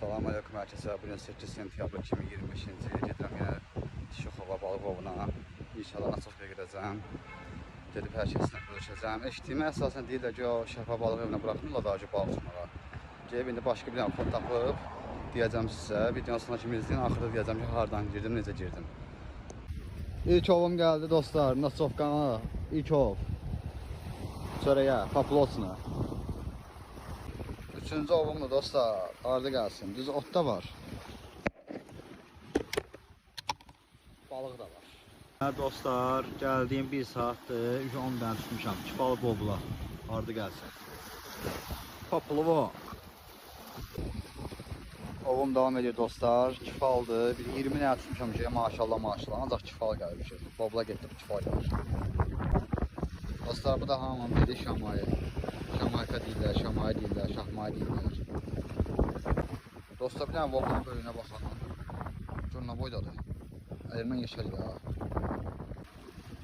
Salam aleyküm herkese. Bugün 8 sentyabr 2025-ci il gedirəm yenə Şıxova balıq ovuna. İnşallah nasılqa gedəcəm. Gedib hər kəslə görüşəcəm. Eşitdiyimə əsasən deyirlər ki, o şəfa balıq evinə buraxmırlar daha ki balıq tutmağa. Gəlib indi başqa bir dənə kod tapıb deyəcəm sizə. Videonun sonuna kimi izləyin. Axırda deyəcəm ki, hardan girdim, necə girdim. İlk ovum gəldi dostlar. Nasovkana ilk ov. Çörəyə, paplosuna. Üçüncü ovumlu dostlar, ardı gəlsin. Düz otda var. Balıq da var. Dostlar, gəldiyim 1 saatdir. 10 dənə tutmuşam. 2 balıq bobla. Ardı gəlsin. Paplovo. Ovum devam ediyor dostlar. Kifaldı. Bir 20 dənə tutmuşam ki, maşallah maşallah. Ancaq kifal gəlir ki. Bobla getdi, kifal gəlir. Dostlar, bu da hamam dedi şamayı. Şamayka deyirlər, şamay deyirlər, şahmay deyirlər. Dostlar, bir dənə voblanın bölüyünə baxalım. Görünə boydadır. Əlimdən geçər ya.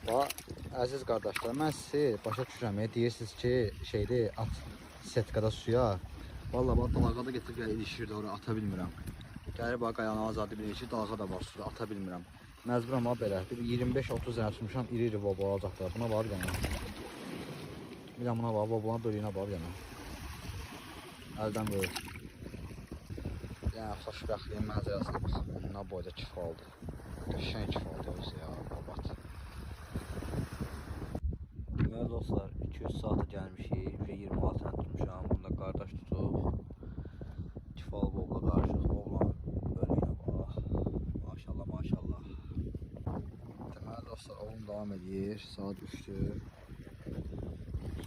Bax, əziz qardaşlar, mən sizi başa düşürəm. Deyirsiniz ki, şeydir, at setkada suya. Valla bax, dalğada getirib ilişirdi, oraya ata bilmirəm. Gəlir bax, qayanı azadı bilir ki, dalğa da var suda, ata bilmirəm. Məcburam ha belə. 25-30 dənə tutmuşam, iri-iri vobla olacaqlar. Buna var yəni. Bir də buna var, voblanın bölüyünə var yəni. Əldən böyük. Yəni, xoşbəxtliyin mənzərəsinə bax. Ondan boyda kifaldı. Qəşəng kifaldı özü ya, babat. Deməli dostlar, 200 saata gəlmişik. 26 dənə tutmuşam. Bunda qardaş tutub. Kifal bobla qarışıq. Boblanın bölüyünə bax. Maşallah, maşallah. Deməli dostlar, ovum davam edir. Saat 3'dür.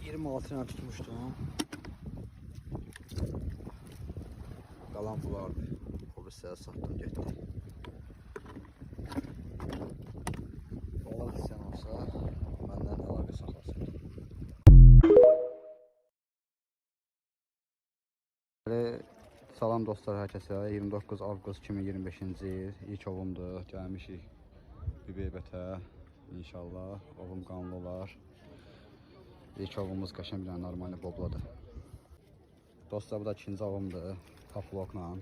26 dənə tutmuşdum. Qalan bulardı. O bir sizə satdım, getdi. Balıq istəyən olsa, məndən əlaqə saxlasın. Salam dostlar hər kəsə. 29 avqust 2025-ci il. İlk ovumdur. Gəlmişik Bibeybətə. İnşallah ovum qanlı olar. İlk ovumuz qəşəng bir dənə normal bobladır. Dostlar, bu da ikinci ovumdur. Paplokla.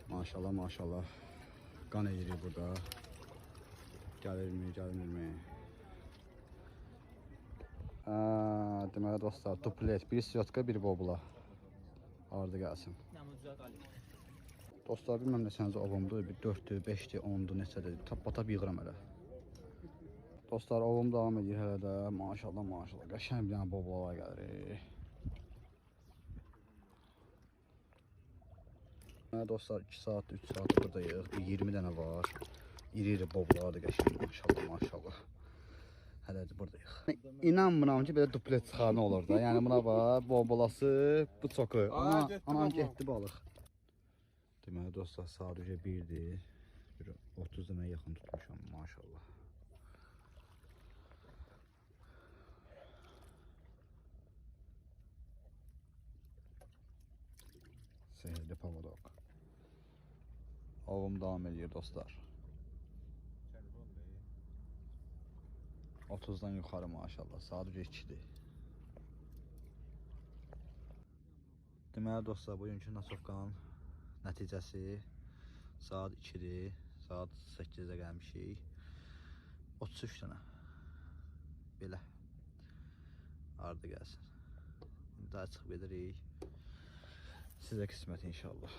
Maşallah, maşallah. Qan eyirik burada. Gəlirmi, gəlmirmi? Deməli dostlar, duplet. Bir syotka, bir bobla. Ardı gəlsin. Dostlar, bilməm neçənci ovumdur. Bir 4'dür, 5'dir, 10'dur, neçədir. Tap-batap yığıram elə. Dostlar, ovum devam edir hələ də. Maşallah, maşallah. Qəşəng bir dənə boblalar gəlir. Dostlar, 2 saat, 3 saat buradayıq. 20 dənə var. İri-iri boblalardır qəşəng. Maşallah, maşallah. Hələ də buradayıq. İnanmıram ki, belə duplet çıxar nə olur da. Yəni buna bax, boblası, bu çoku. Anam getdi balıq. Deməli dostlar, saat 1'dir. 30 dənə yaxın tutmuşam, maşallah. Sehirli pavodok. Ovum devam ediyor dostlar. 30'dan yuxarı maşallah. Saat 2'dir. Deməli dostlar, bugünkü nasovkanın nəticəsi saat 2'dir. Saat 8'də gəlmişik. 33 dənə. Belə. Ardı gəlsin. Daha çıxıb edirik. Sizə qismət inşallah.